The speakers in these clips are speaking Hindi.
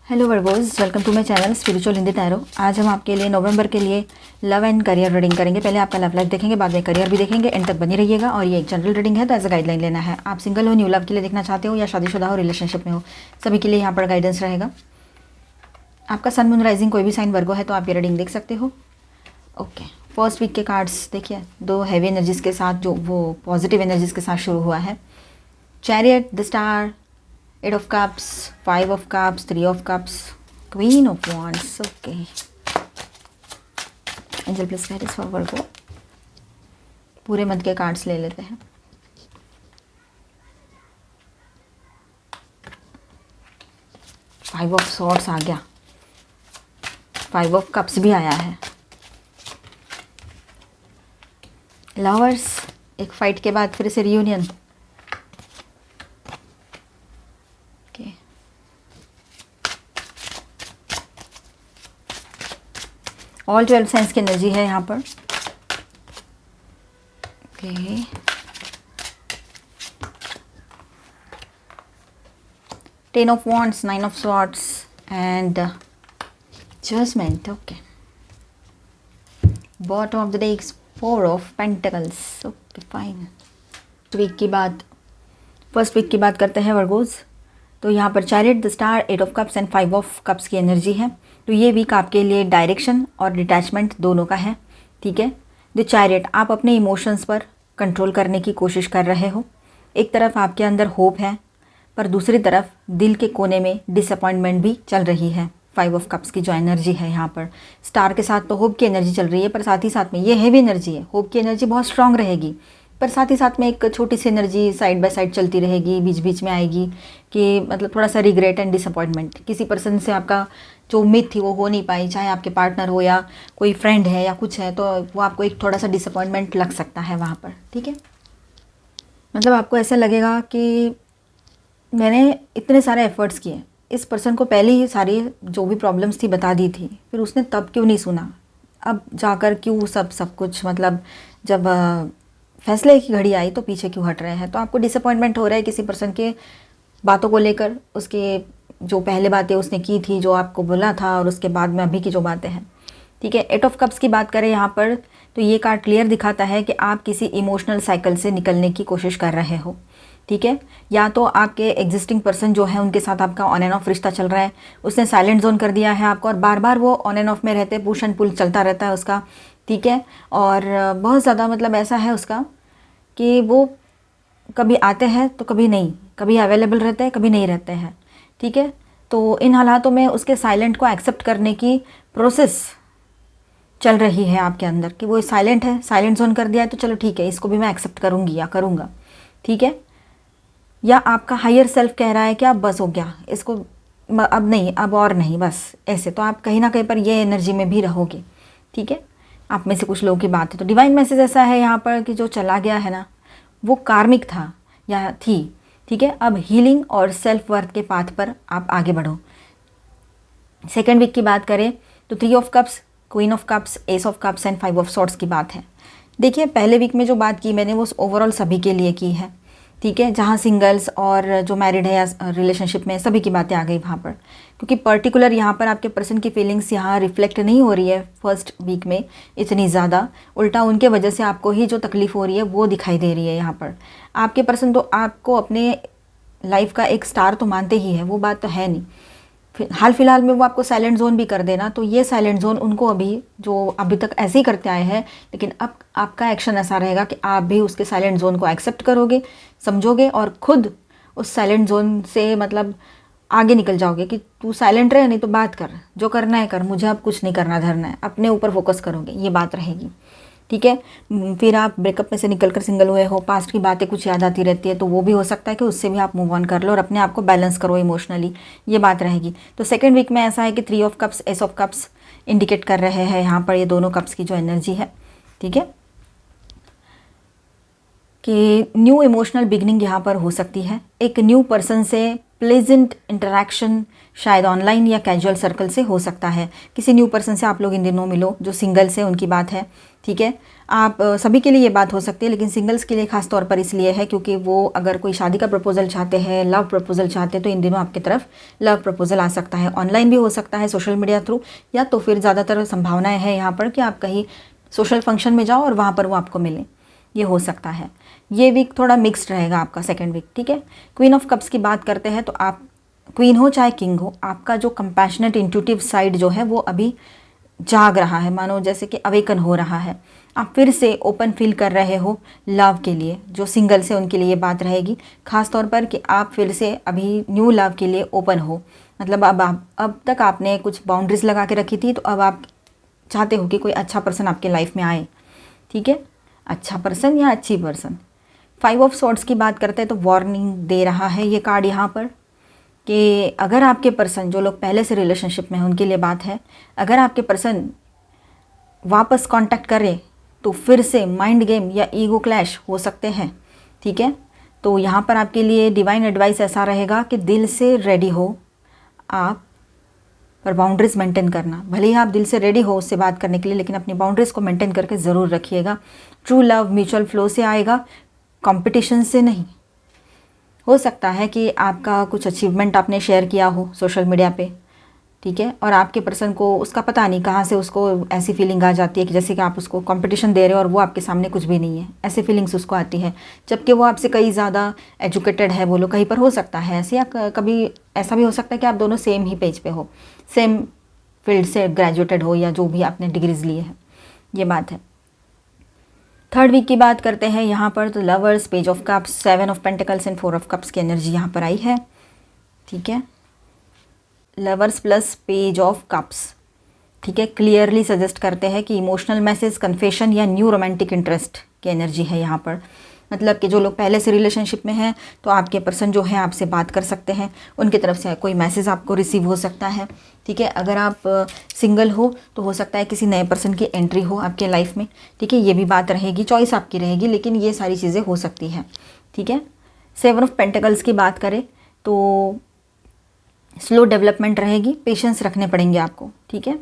Hello Virgos, welcome to my channel spiritual Hindi tarot. आज हम आपके लिए नवंबर के लिए लव एंड करियर रीडिंग करेंगे। पहले आपका लव लाइफ देखेंगे, बाद में करियर भी देखेंगे। एंड तक बनी रहिएगा। और ये एक जनरल रीडिंग है, तो एज अ गाइडलाइन लेना है। आप सिंगल हो, न्यू लव के लिए देखना चाहते हो, या शादीशुदा हो, रिलेशनशिप में हो, सभी के लिए यहाँ पर गाइडेंस रहेगा। आपका सन मून राइजिंग कोई भी साइन वर्गो है तो आप ये रीडिंग देख सकते हो। ओके, फर्स्ट वीक के कार्ड्स देखिए, दो हैवी एनर्जीज के साथ, जो वो पॉजिटिव एनर्जीज के साथ शुरू हुआ है। Chariot, the star, 8 of cups, 5 of cups, 3 of cups, Queen of Wands. Okay. Angel please guide us forward को पूरे मंथ के कार्ड्स ले लेते हैं। फाइव ऑफ सॉर्ड्स आ गया, 5 of cups भी आया है। लवर्स, एक फाइट के बाद फिर से रियूनियन। ऑल 12 साइंस की एनर्जी है यहाँ पर। Okay, ten of wands, 9 of swords and judgement. Okay, bottom of the decks, 4 of pentacles. Okay fine. Week की बात, फर्स्ट वीक की बात करते हैं वर्गोज। तो यहाँ पर chariot, the star, 8 of cups and 5 of cups की एनर्जी है। तो ये वीक आपके लिए डायरेक्शन और डिटैचमेंट दोनों का है। ठीक है, द चैरियट, आप अपने इमोशंस पर कंट्रोल करने की कोशिश कर रहे हो। एक तरफ आपके अंदर होप है, पर दूसरी तरफ दिल के कोने में डिसअपॉइंटमेंट भी चल रही है। 5 ऑफ कप्स की जो एनर्जी है यहाँ पर, स्टार के साथ तो होप की एनर्जी चल रही है, पर साथ ही साथ में ये हैवी एनर्जी है। होप की एनर्जी बहुत स्ट्रांग रहेगी, पर साथ ही साथ में एक छोटी सी एनर्जी साइड बाय साइड चलती रहेगी, बीच बीच में आएगी कि मतलब थोड़ा सा रिग्रेट एंड डिसअपॉइंटमेंट। किसी पर्सन से आपका जो उम्मीद थी वो हो नहीं पाई, चाहे आपके पार्टनर हो या कोई फ्रेंड है या कुछ है, तो वो आपको एक थोड़ा सा डिसअपॉइंटमेंट लग सकता है वहाँ पर। ठीक है, मतलब आपको ऐसा लगेगा कि मैंने इतने सारे एफर्ट्स किए, इस पर्सन को पहले ही सारी जो भी प्रॉब्लम्स थी बता दी थी, फिर उसने तब क्यों नहीं सुना, अब जाकर क्यों सब कुछ, मतलब जब फैसले की घड़ी आई तो पीछे क्यों हट रहे हैं। तो आपको डिसअपॉइंटमेंट हो रहा है किसी पर्सन के बातों को लेकर, उसके जो पहले बातें उसने की थी, जो आपको बोला था, और उसके बाद में अभी की जो बातें हैं। ठीक है, 8 ऑफ कप्स की बात करें यहाँ पर, तो ये कार्ड क्लियर दिखाता है कि आप किसी इमोशनल साइकिल से निकलने की कोशिश कर रहे हो। ठीक है, या तो आपके एग्जिस्टिंग पर्सन जो है उनके साथ आपका ऑन एंड ऑफ रिश्ता चल रहा है, उसने साइलेंट जोन कर दिया है आपको, और बार बार वो ऑन एंड ऑफ में रहते, पुश एंड पुल चलता रहता है उसका। ठीक है, और बहुत ज़्यादा मतलब ऐसा है उसका कि वो कभी आते हैं तो कभी नहीं, कभी अवेलेबल रहते हैं, कभी नहीं रहते हैं। ठीक है, तो इन हालातों में उसके साइलेंट को एक्सेप्ट करने की प्रोसेस चल रही है आपके अंदर, कि वो साइलेंट है, साइलेंट जोन कर दिया है, तो चलो ठीक है, इसको भी मैं एक्सेप्ट करूँगी या करूँगा। ठीक है, या आपका हायर सेल्फ कह रहा है कि अब बस हो गया, इसको अब नहीं, अब और नहीं, बस ऐसे। तो आप कहीं ना कहीं पर ये एनर्जी में भी रहोगे। ठीक है, आप में से कुछ लोगों की बात है। तो डिवाइन मैसेज ऐसा है यहाँ पर कि जो चला गया है ना, वो कार्मिक था या थी। ठीक है, अब हीलिंग और सेल्फ वर्थ के पाथ पर आप आगे बढ़ो। सेकेंड वीक की बात करें तो 3 of cups, queen of cups, S of cups and 5 of swords की बात है। देखिए, पहले वीक में जो बात की मैंने वो ओवरऑल सभी के लिए की है। ठीक है, जहाँ सिंगल्स और जो मैरिड है या रिलेशनशिप में, सभी की बातें आ गई वहाँ पर, क्योंकि पर्टिकुलर यहाँ पर आपके पर्सन की फीलिंग्स यहाँ रिफ्लेक्ट नहीं हो रही है फर्स्ट वीक में इतनी ज़्यादा, उल्टा उनके वजह से आपको ही जो तकलीफ़ हो रही है वो दिखाई दे रही है यहाँ पर। आपके पर्सन तो आपको अपने लाइफ का एक स्टार तो मानते ही है, वो बात तो है नहीं। हाल फिलहाल में वो आपको साइलेंट जोन भी कर देना, तो ये साइलेंट जोन उनको अभी जो अभी तक ऐसे ही करते आए हैं, लेकिन अब आपका एक्शन ऐसा रहेगा कि आप भी उसके साइलेंट जोन को एक्सेप्ट करोगे, समझोगे, और खुद उस साइलेंट जोन से मतलब आगे निकल जाओगे कि तू साइलेंट रहे, नहीं तो बात कर, जो करना है कर, मुझे अब कुछ नहीं करना धरना है, अपने ऊपर फोकस करोगे, ये बात रहेगी। ठीक है, फिर आप ब्रेकअप में से निकलकर सिंगल हुए हो, पास्ट की बातें कुछ याद आती रहती है, तो वो भी हो सकता है कि उससे भी आप मूव ऑन कर लो और अपने आप को बैलेंस करो इमोशनली, ये बात रहेगी। तो सेकंड वीक में ऐसा है कि 3 of cups, S of cups indicate कर रहे हैं यहाँ पर, ये दोनों कप्स की जो एनर्जी है। ठीक है, कि न्यू इमोशनल बिगनिंग यहाँ पर हो सकती है, एक न्यू पर्सन से प्लेजेंट इंटरेक्शन शायद ऑनलाइन या कैजुअल सर्कल से हो सकता है। किसी न्यू पर्सन से आप लोग इन दिनों मिलो, जो सिंगल्स है उनकी बात है, ठीक है। आप सभी के लिए ये बात हो सकती है, लेकिन सिंगल्स के लिए खास तौर पर इसलिए है क्योंकि वो अगर कोई शादी का प्रपोजल चाहते हैं, लव प्रपोजल चाहते हैं, तो इन दिनों आपकी तरफ लव प्रपोजल आ सकता है। ऑनलाइन भी हो सकता है, सोशल मीडिया थ्रू, या तो फिर ज़्यादातर संभावनाएं हैं यहाँ पर कि आप कहीं सोशल फंक्शन में जाओ और वहाँ पर वो आपको मिले, ये हो सकता है। ये वीक थोड़ा मिक्स्ड रहेगा आपका, सेकेंड वीक, ठीक है। क्वीन ऑफ कप्स की बात करते हैं तो आप क्वीन हो चाहे किंग हो, आपका जो कंपैशनेट इंट्यूटिव साइड जो है वो अभी जाग रहा है, मानो जैसे कि अवेकन हो रहा है। आप फिर से ओपन फील कर रहे हो लव के लिए। जो सिंगल्स है उनके लिए ये बात रहेगी खास तौर पर कि आप फिर से अभी न्यू लव के लिए ओपन हो। मतलब अब तक आपने कुछ बाउंड्रीज लगा के रखी थी, तो अब आप चाहते हो कि कोई अच्छा पर्सन आपके लाइफ में आए, ठीक है। अच्छा पर्सन या अच्छी पर्सन। 5 ऑफ स्वॉर्ड्स की बात करते हैं तो वार्निंग दे रहा है ये कार्ड यहाँ पर कि अगर आपके पर्सन, जो लोग पहले से रिलेशनशिप में हैं उनके लिए बात है, अगर आपके पर्सन वापस कांटेक्ट करे तो फिर से माइंड गेम या ईगो क्लैश हो सकते हैं, ठीक है। तो यहाँ पर आपके लिए डिवाइन एडवाइस ऐसा रहेगा कि दिल से रेडी हो आप, पर बाउंड्रीज मेंटेन करना। भले ही आप दिल से रेडी हो उससे बात करने के लिए, लेकिन अपनी बाउंड्रीज को मेंटेन करके ज़रूर रखिएगा। ट्रू लव म्यूचुअल फ्लो से आएगा, कंपटीशन से नहीं। हो सकता है कि आपका कुछ अचीवमेंट आपने शेयर किया हो सोशल मीडिया पे, ठीक है, और आपके पर्सन को उसका पता नहीं कहाँ से उसको ऐसी फीलिंग आ जाती है कि जैसे कि आप उसको कंपटीशन दे रहे हो और वो आपके सामने कुछ भी नहीं है, ऐसे फीलिंग्स उसको आती है, जबकि वो आपसे कहीं ज़्यादा एजुकेटेड है। बोलो कहीं पर हो सकता है ऐसे, या कभी ऐसा भी हो सकता है कि आप दोनों सेम ही पेज पे हो, सेम फील्ड से ग्रेजुएटेड हो, या जो भी आपने डिग्रीज लिए हैं, ये बात है। थर्ड वीक की बात करते हैं यहाँ पर तो lovers, page of cups, 7 of pentacles and 4 of cups की एनर्जी यहाँ पर आई है, ठीक है। Lovers plus page of cups, ठीक है, क्लियरली सजेस्ट करते हैं कि इमोशनल मैसेज, कन्फेशन या न्यू रोमांटिक इंटरेस्ट की एनर्जी है यहाँ पर। मतलब कि जो लोग पहले से रिलेशनशिप में हैं तो आपके पर्सन जो है आपसे बात कर सकते हैं, उनकी तरफ से कोई मैसेज आपको रिसीव हो सकता है, ठीक है। अगर आप सिंगल हो तो हो सकता है किसी नए पर्सन की एंट्री हो आपके लाइफ में, ठीक है। ये भी बात रहेगी, चॉइस आपकी रहेगी, लेकिन ये सारी चीज़ें हो सकती हैं, ठीक है। 7 ऑफ पेंटिकल्स की बात करें तो स्लो डेवलपमेंट रहेगी, पेशेंस रखने पड़ेंगे आपको, ठीक है।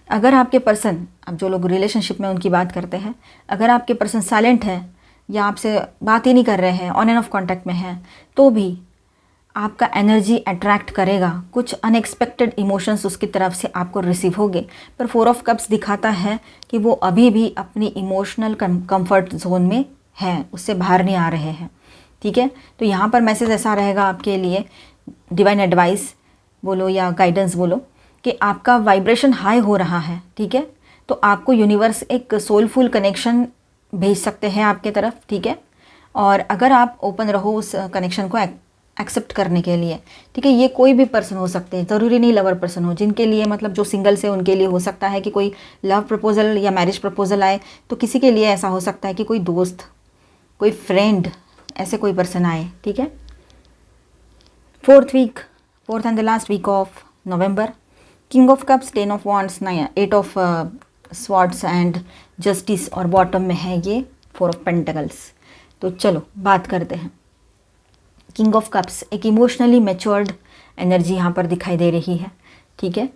अगर आपके पर्सन, अब जो लोग रिलेशनशिप में उनकी बात करते हैं, अगर आपके पर्सन साइलेंट है या आपसे बात ही नहीं कर रहे हैं, ऑन एंड ऑफ कॉन्टैक्ट में हैं, तो भी आपका एनर्जी अट्रैक्ट करेगा, कुछ अनएक्सपेक्टेड इमोशंस उसकी तरफ से आपको रिसीव होंगे। पर 4 ऑफ कप्स दिखाता है कि वो अभी भी अपनी इमोशनल कंफर्ट जोन में है, उससे बाहर नहीं आ रहे हैं, ठीक है। तो यहाँ पर मैसेज ऐसा रहेगा आपके लिए, डिवाइन एडवाइस बोलो या गाइडेंस बोलो, कि आपका वाइब्रेशन हाई हो रहा है, ठीक है। तो आपको यूनिवर्स एक सोलफुल कनेक्शन भेज सकते हैं आपके तरफ, ठीक है। और अगर आप ओपन रहो उस कनेक्शन को एक्सेप्ट करने के लिए, ठीक है। ये कोई भी पर्सन हो सकते हैं, ज़रूरी नहीं लवर पर्सन हो। जिनके लिए मतलब जो सिंगल से उनके लिए हो सकता है कि कोई लव प्रपोजल या मैरिज प्रपोजल आए, तो किसी के लिए ऐसा हो सकता है कि कोई दोस्त, कोई फ्रेंड, ऐसे कोई पर्सन आए, ठीक है। Fourth and the last week of November, king of cups, 10 of wands, 8 of swords and justice, और बॉटम में है ये 4 ऑफ पेंटिकल्स। तो चलो बात करते हैं। किंग ऑफ कप्स एक इमोशनली मैच्योर्ड एनर्जी यहाँ पर दिखाई दे रही है, ठीक है।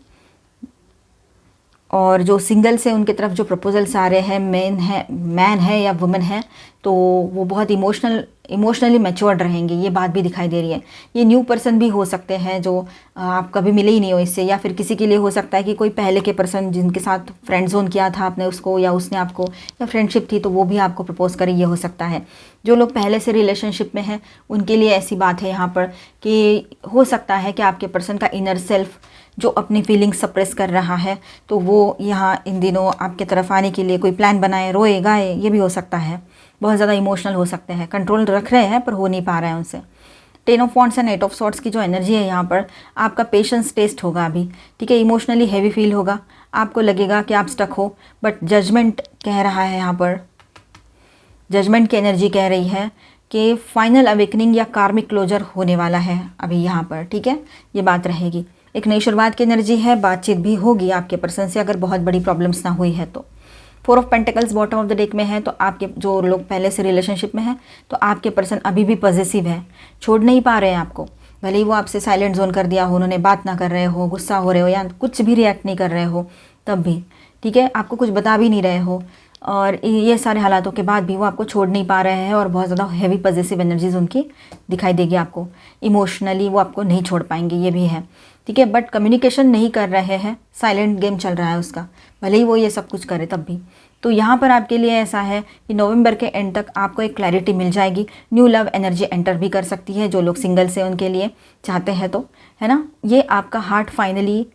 और जो सिंगल्स है उनके तरफ जो प्रपोजल्स आ रहे हैं, मैन है या वुमेन है, तो वो बहुत इमोशनली मैच्योर्ड रहेंगे, ये बात भी दिखाई दे रही है। ये न्यू पर्सन भी हो सकते हैं जो आप कभी मिले ही नहीं हो इससे, या फिर किसी के लिए हो सकता है कि कोई पहले के पर्सन जिनके साथ फ्रेंड जोन किया था आपने उसको, या उसने आपको, या फ्रेंडशिप थी तो वो भी आपको प्रपोज करे, ये हो सकता है। जो लोग पहले से रिलेशनशिप में हैं उनके लिए ऐसी बात है यहाँ पर कि हो सकता है कि आपके पर्सन का इनर सेल्फ जो अपनी फीलिंग्स सप्रेस कर रहा है, तो वो यहाँ इन दिनों आपके तरफ आने के लिए कोई प्लान बनाए, रोए गाए, ये भी हो सकता है। बहुत ज़्यादा इमोशनल हो सकते हैं, कंट्रोल रख रहे हैं पर हो नहीं पा रहे हैं उनसे। 10 of wands and 8 of swords की जो एनर्जी है यहाँ पर, आपका पेशेंस टेस्ट होगा अभी, ठीक है। इमोशनली हैवी फील होगा, आपको लगेगा कि आप स्टक हो, बट जजमेंट कह रहा है यहाँ पर, जजमेंट की एनर्जी कह रही है कि फाइनल अवेकनिंग या कार्मिक क्लोजर होने वाला है अभी यहाँ पर, ठीक है। ये बात रहेगी, एक नई शुरुआत की एनर्जी है, बातचीत भी होगी आपके पर्सन से अगर बहुत बड़ी प्रॉब्लम्स ना हुई है तो। 4 of pentacles bottom of the deck में है, तो आपके जो लोग पहले से रिलेशनशिप में हैं तो आपके पर्सन अभी भी पॉजिटिव है, छोड़ नहीं पा रहे हैं आपको, भले ही वो आपसे साइलेंट जोन कर दिया हो, उन्होंने बात ना कर रहे हो, गुस्सा हो रहे हो या कुछ भी रिएक्ट नहीं कर रहे हो, तब भी ठीक है, आपको कुछ बता भी नहीं रहे हो, और ये सारे हालातों के बाद भी वो आपको छोड़ नहीं पा रहे हैं और बहुत ज़्यादा हैवी पॉजिटिव एनर्जीज उनकी दिखाई देगी आपको। इमोशनली वो आपको नहीं छोड़ पाएंगे, ये भी है, ठीक है। बट कम्युनिकेशन नहीं कर रहे हैं, साइलेंट गेम चल रहा है उसका, भले ही वो ये सब कुछ करे तब भी। तो यहाँ पर आपके लिए ऐसा है कि नवंबर के एंड तक आपको एक क्लैरिटी मिल जाएगी। न्यू लव एनर्जी एंटर भी कर सकती है, जो लोग सिंगल से उनके लिए चाहते हैं तो, है ना। ये आपका हार्ट फाइनली,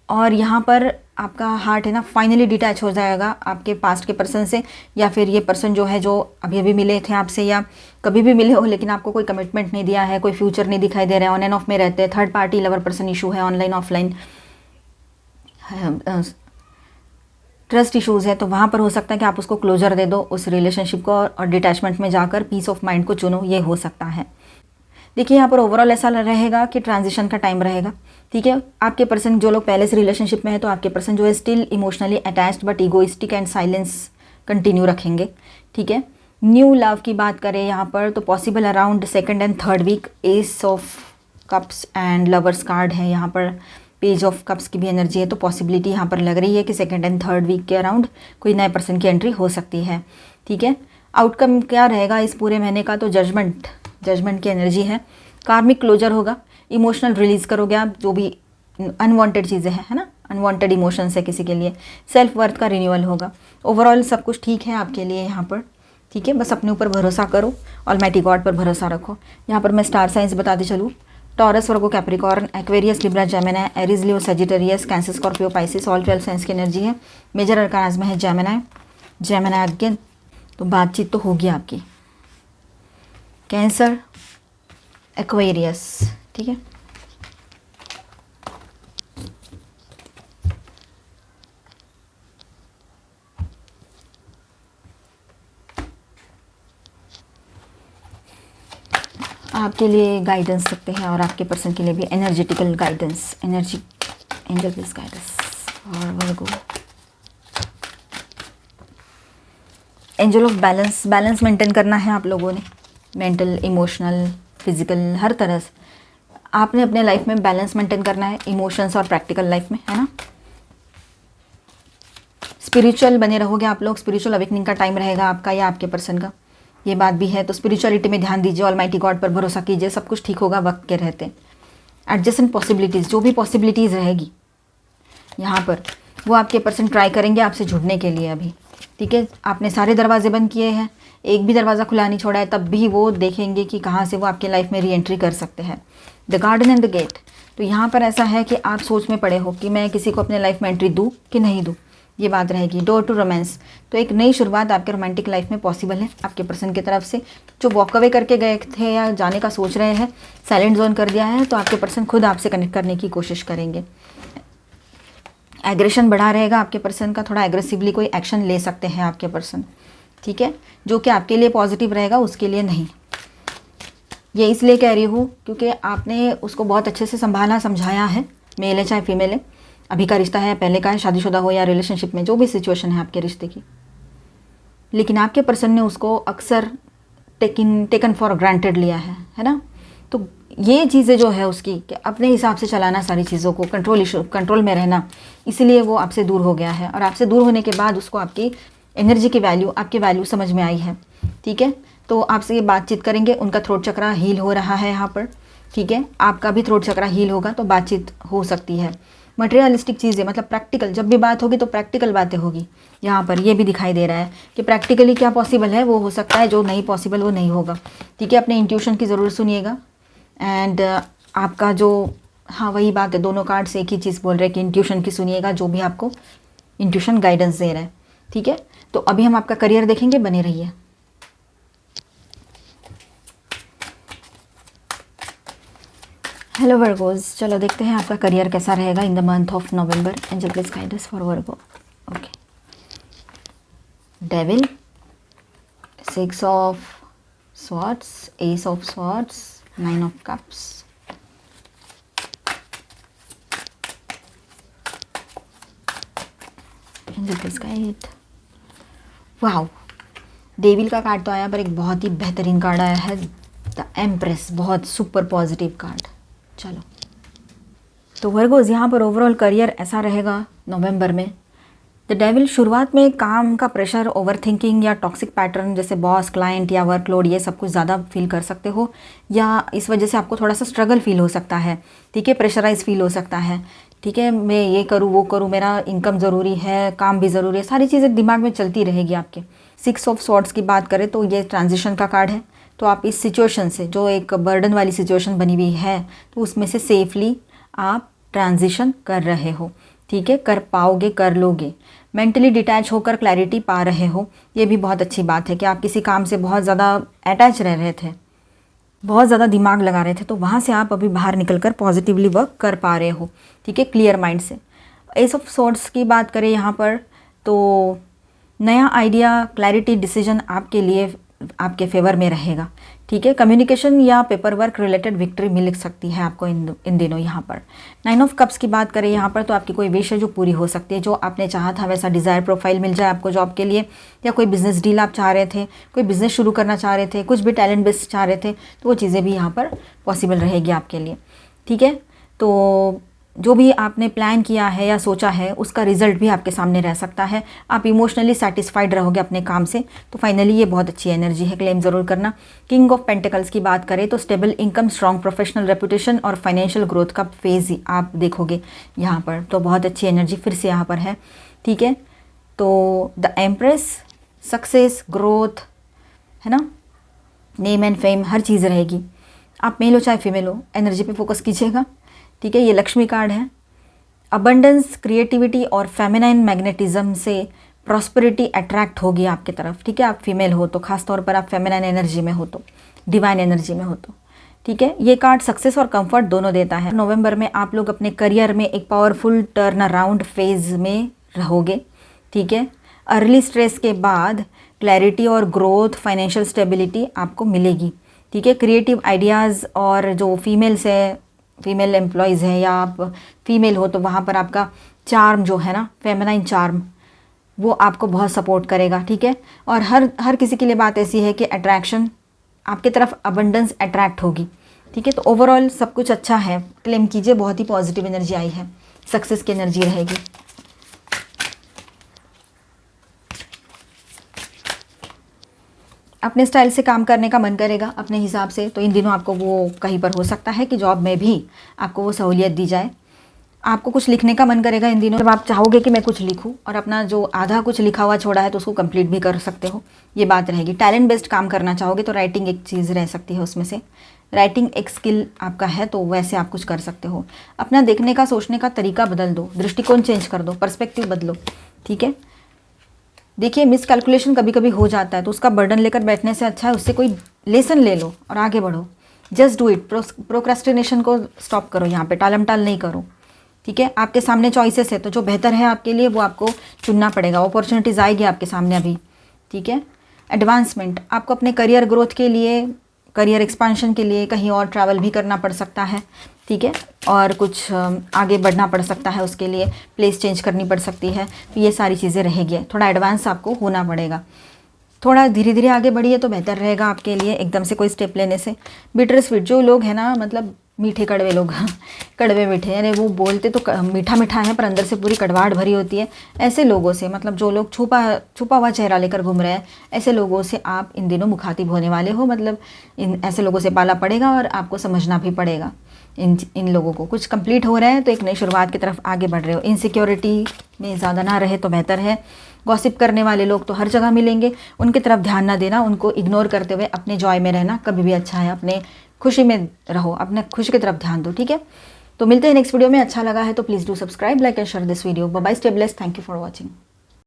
और यहाँ पर आपका हार्ट है ना फाइनली डिटैच हो जाएगा आपके पास्ट के पर्सन से, या फिर ये पर्सन जो है, जो अभी अभी मिले थे आपसे या कभी भी मिले हो लेकिन आपको कोई कमिटमेंट नहीं दिया है, कोई फ्यूचर नहीं दिखाई दे रहा है, ऑन एंड ऑफ में रहते हैं, third party lover person issue है, ऑनलाइन ऑफलाइन ट्रस्ट इश्यूज़ है, तो वहाँ पर हो सकता है कि आप उसको क्लोजर दे दो उस रिलेशनशिप को, और डिटैचमेंट में जाकर पीस ऑफ माइंड को चुनो, ये हो सकता है। देखिए यहाँ पर ओवरऑल ऐसा रहेगा कि ट्रांजिशन का टाइम रहेगा, ठीक है। आपके पर्सन, जो लोग पहले से रिलेशनशिप में है, तो आपके पर्सन जो है still emotionally attached but egoistic and silence continue रखेंगे, ठीक है। न्यू लव की बात करें यहाँ पर तो possible around 2nd and 3rd week. Ace of cups and lovers card है यहाँ पर, पेज ऑफ कप्स की भी एनर्जी है, तो पॉसिबिलिटी यहाँ पर लग रही है कि 2nd and 3rd वीक के अराउंड कोई नए पर्सन की एंट्री हो सकती है, ठीक है। आउटकम क्या रहेगा इस पूरे महीने का, तो जजमेंट की एनर्जी है, कार्मिक क्लोजर होगा, इमोशनल रिलीज़ करोगे आप जो भी अनवांटेड चीज़ें हैं, है ना, अनवांटेड इमोशंस है किसी के लिए, सेल्फ वर्थ का रिन्यूअल होगा। ओवरऑल सब कुछ ठीक है आपके लिए यहाँ पर, ठीक है। बस अपने ऊपर भरोसा करो, ऑलमाइटी गॉड पर भरोसा रखो। यहाँ पर मैं स्टार साइंस बताते चलूँ, Taurus, Virgo, Capricorn, Aquarius, Libra, Gemini, Aries, Leo, Sagittarius, Cancer, Scorpio, Pisces, all 12 signs की एनर्जी है। मेजर अरकानाज में है जेमिनी अगेन, तो बातचीत तो होगी आपकी। कैंसर, एक्वेरियस, ठीक है। आपके लिए गाइडेंस सकते हैं और आपके पर्सन के लिए भी energetical guidance, energy angel please guidance और Virgo. Angel of balance maintain करना है आप लोगों ने, मेंटल, इमोशनल, फिजिकल, हर तरह से आपने अपने लाइफ में बैलेंस मेंटेन करना है, इमोशंस और प्रैक्टिकल लाइफ में, है ना। स्पिरिचुअल बने रहोगे आप लोग, स्पिरिचुअल अवेकनिंग का टाइम रहेगा आपका या आपके पर्सन का, ये बात भी है। तो स्पिरिचुअलिटी में ध्यान दीजिए, ऑलमाइटी गॉड पर भरोसा कीजिए, सब कुछ ठीक होगा वक्त के रहते। एडजस्टेंट पॉसिबिलिटीज़, जो भी पॉसिबिलिटीज़ रहेगी यहाँ पर, वो आपके पर्सन ट्राई करेंगे आपसे जुड़ने के लिए अभी, ठीक है। आपने सारे दरवाजे बंद किए हैं, एक भी दरवाज़ा खुला नहीं छोड़ा है, तब भी वो देखेंगे कि कहाँ से वो आपके लाइफ में री एंट्री कर सकते हैं। The garden and the gate, तो यहाँ पर ऐसा है कि आप सोच में पड़े हो कि मैं किसी को अपने लाइफ में एंट्री दूँ कि नहीं दूँ, ये बात रहेगी। डोर टू रोमांस, तो एक नई शुरुआत आपके रोमांटिक लाइफ में पॉसिबल है आपके पर्सन की तरफ से। जो वॉक अवे करके गए थे या जाने का सोच रहे हैं, साइलेंट जोन कर दिया है, तो आपके पर्सन खुद आपसे कनेक्ट करने की कोशिश करेंगे। एग्रेशन बढ़ा रहेगा आपके पर्सन का, थोड़ा एग्रेसिवली कोई एक्शन ले सकते हैं आपके पर्सन, ठीक है, जो कि आपके लिए पॉजिटिव रहेगा, उसके लिए नहीं। ये इसलिए कह रही हूँ क्योंकि आपने उसको बहुत अच्छे से संभाला, समझाया है, मेल है चाहे फीमेल है, अभी का रिश्ता है, पहले का है, शादीशुदा हो या रिलेशनशिप में, जो भी सिचुएशन है आपके रिश्ते की, लेकिन आपके पर्सन ने उसको अक्सर टेकन फॉर ग्रांटेड लिया है ना। तो ये चीज़ें जो है उसकी, कि अपने हिसाब से चलाना सारी चीज़ों को, कंट्रोल में रहना, इसीलिए वो आपसे दूर हो गया है। और आपसे दूर होने के बाद उसको आपकी एनर्जी की वैल्यू, आपकी वैल्यू समझ में आई है, ठीक है। तो आपसे ये बातचीत करेंगे, उनका थ्रोट चक्रा हील हो रहा है यहाँ पर, ठीक है, आपका भी थ्रोट चक्रा हील होगा, तो बातचीत हो सकती है। मटेरियलिस्टिक चीज़ें, मतलब प्रैक्टिकल, जब भी बात होगी तो प्रैक्टिकल बातें होगी। यहाँ पर ये भी दिखाई दे रहा है कि प्रैक्टिकली क्या पॉसिबल है वो हो सकता है, जो नहीं पॉसिबल वो नहीं होगा, ठीक है। अपने इंट्यूशन की ज़रूर सुनिएगा। एंड आपका जो, हाँ वही बात है, दोनों कार्ड्स एक ही चीज़ बोल रहे हैं कि इंट्यूशन की सुनिएगा, जो भी आपको इंट्यूशन गाइडेंस दे रहा है, ठीक है। तो अभी हम आपका करियर देखेंगे, बने रहिए। हेलो वर्गोज, चलो देखते हैं आपका करियर कैसा रहेगा in the month of November. Angel please guide us for Virgo. Okay, devil, 6 of swords, S of swords, 9 of cups, angel please guide. Wow, devil का कार्ड तो आया, पर एक बहुत ही बेहतरीन कार्ड आया है, द एम्प्रेस, बहुत सुपर पॉजिटिव कार्ड, चलो, तो वर्गोज़ यहाँ पर ओवरऑल करियर ऐसा रहेगा नवंबर में। द डेविल, शुरुआत में काम का प्रेशर, ओवर थिंकिंग या टॉक्सिक पैटर्न जैसे बॉस, क्लाइंट या वर्कलोड, ये सब कुछ ज़्यादा फील कर सकते हो, या इस वजह से आपको थोड़ा सा स्ट्रगल फील हो सकता है, ठीक है, प्रेशराइज फील हो सकता है, ठीक है, मैं ये करूँ वो करूँ, मेरा इनकम ज़रूरी है, काम भी ज़रूरी है, सारी चीज़ें दिमाग में चलती रहेगी आपके। 6 ऑफ स्वॉर्ड्स की बात करें तो ये ट्रांजिशन का कार्ड है, तो आप इस सिचुएशन से, जो एक बर्डन वाली सिचुएशन बनी हुई है, तो उसमें से सेफली आप ट्रांजिशन कर रहे हो, ठीक है, कर पाओगे, कर लोगे। मेंटली डिटैच होकर क्लैरिटी पा रहे हो, ये भी बहुत अच्छी बात है कि आप किसी काम से बहुत ज़्यादा अटैच रह रहे थे, बहुत ज़्यादा दिमाग लगा रहे थे, तो वहाँ से आप अभी बाहर निकलकर पॉजिटिवली वर्क कर पा रहे हो, ठीक है, क्लियर माइंड से। एस ऑफ स्वॉर्ड्स की बात करें यहाँ पर, तो नया आइडिया, क्लैरिटी, डिसीजन आपके लिए आपके फेवर में रहेगा, ठीक है। कम्युनिकेशन या पेपर वर्क रिलेटेड विक्ट्री मिल सकती है आपको इन दिनों यहाँ पर। 9 ऑफ कप्स की बात करें यहाँ पर, तो आपकी कोई विश है जो पूरी हो सकती है, जो आपने चाहा था वैसा डिज़ायर प्रोफाइल मिल जाए आपको जॉब के लिए, या कोई बिज़नेस डील आप चाह रहे थे, कोई बिज़नेस शुरू करना चाह रहे थे, कुछ भी टैलेंट बेस्ड चाह रहे थे, तो वो चीज़ें भी यहाँ पर पॉसिबल रहेगी आपके लिए, ठीक है। तो जो भी आपने प्लान किया है या सोचा है उसका रिजल्ट भी आपके सामने रह सकता है, आप इमोशनली सेटिस्फाइड रहोगे अपने काम से, तो फाइनली ये बहुत अच्छी एनर्जी है, क्लेम ज़रूर करना। किंग ऑफ पेंटिकल्स की बात करें तो stable income, strong professional reputation और फाइनेंशियल ग्रोथ का फेज़ आप देखोगे यहाँ पर, तो बहुत अच्छी एनर्जी फिर से यहाँ पर है, ठीक है। तो द एम्प्रेस, सक्सेस, ग्रोथ है ना, नेम एंड फेम, हर चीज़ रहेगी। आप मेल हो चाहे फीमेल हो, एनर्जी पे फोकस कीजिएगा, ठीक है। ये लक्ष्मी कार्ड है। अबंडेंस, क्रिएटिविटी और फेमिनाइन मैग्नेटिज्म से प्रॉस्पेरिटी अट्रैक्ट होगी आपकी तरफ, ठीक है। आप फीमेल हो तो खास तौर पर आप फेमिनाइन एनर्जी में हो तो, डिवाइन एनर्जी में हो तो, ठीक है। ये कार्ड सक्सेस और कंफर्ट दोनों देता है। नवंबर में आप लोग अपने करियर में एक पावरफुल टर्न अराउंड फेज में रहोगे, ठीक है। अर्ली स्ट्रेस के बाद क्लैरिटी और ग्रोथ, फाइनेंशियल स्टेबिलिटी आपको मिलेगी, ठीक है। क्रिएटिव आइडियाज़, और जो फीमेल एम्प्लॉयज़ हैं या आप फीमेल हो तो वहाँ पर आपका चार्म जो है ना, फेमिनाइन चार्म, वो आपको बहुत सपोर्ट करेगा, ठीक है। और हर किसी के लिए बात ऐसी है कि अट्रैक्शन आपकी तरफ, अबंडेंस अट्रैक्ट होगी, ठीक है। तो ओवरऑल सब कुछ अच्छा है, क्लेम कीजिए, बहुत ही पॉजिटिव एनर्जी आई है, सक्सेस की एनर्जी रहेगी। अपने स्टाइल से काम करने का मन करेगा अपने हिसाब से, तो इन दिनों आपको वो कहीं पर हो सकता है कि जॉब में भी आपको वो सहूलियत दी जाए। आपको कुछ लिखने का मन करेगा इन दिनों, जब आप चाहोगे कि मैं कुछ लिखूं, और अपना जो आधा कुछ लिखा हुआ छोड़ा है तो उसको कंप्लीट भी कर सकते हो, ये बात रहेगी। टैलेंट बेस्ड काम करना चाहोगे तो राइटिंग एक चीज़ रह सकती है, उसमें से राइटिंग एक स्किल आपका है, तो वैसे आप कुछ कर सकते हो। अपना देखने का, सोचने का तरीका बदल दो, दृष्टिकोण चेंज कर दो, पर्सपेक्टिव बदलो, ठीक है। देखिए, मिस कैलकुलेशन कभी कभी हो जाता है, तो उसका बर्डन लेकर बैठने से अच्छा है उससे कोई लेसन ले लो और आगे बढ़ो। जस्ट डू इट, प्रोक्रेस्टिनेशन को स्टॉप करो, यहाँ पे टालम टाल नहीं करो, ठीक है। आपके सामने चॉइसेस है, तो जो बेहतर है आपके लिए वो आपको चुनना पड़ेगा। अपॉर्चुनिटीज़ आएगी आपके सामने अभी, ठीक है। एडवांसमेंट, आपको अपने करियर ग्रोथ के लिए, करियर एक्सपांशन के लिए कहीं और ट्रैवल भी करना पड़ सकता है, ठीक है, और कुछ आगे बढ़ना पड़ सकता है, उसके लिए प्लेस चेंज करनी पड़ सकती है, तो ये सारी चीज़ें रहेगी। थोड़ा एडवांस आपको होना पड़ेगा, थोड़ा धीरे धीरे आगे बढ़िए तो बेहतर रहेगा आपके लिए, एकदम से कोई स्टेप लेने से। बिटर स्वीट, जो लोग हैं ना, मतलब मीठे कड़वे लोग कड़वे मीठे, यानी वो बोलते तो मीठा मीठा है पर अंदर से पूरी कड़वाहट भरी होती है, ऐसे लोगों से, मतलब जो लोग छुपा हुआ चेहरा लेकर घूम रहे हैं, ऐसे लोगों से आप इन दिनों मुखातिब होने वाले हो। मतलब ऐसे लोगों से पाला पड़ेगा और आपको समझना भी पड़ेगा इन लोगों को। कुछ कंप्लीट हो रहा है तो एक नई शुरुआत की तरफ आगे बढ़ रहे हो। इनसिक्योरिटी में ज़्यादा ना रहे तो बेहतर है। गॉसिप करने वाले लोग तो हर जगह मिलेंगे, उनकी तरफ ध्यान ना देना, उनको इग्नोर करते हुए अपने जॉय में रहना कभी भी अच्छा है। अपने खुशी में रहो, अपने खुशी की तरफ ध्यान दो, ठीक है। तो मिलते हैं नेक्स्ट वीडियो में। अच्छा लगा है तो please do subscribe, like and share this video. Bye bye, stay blessed, thank you for watching.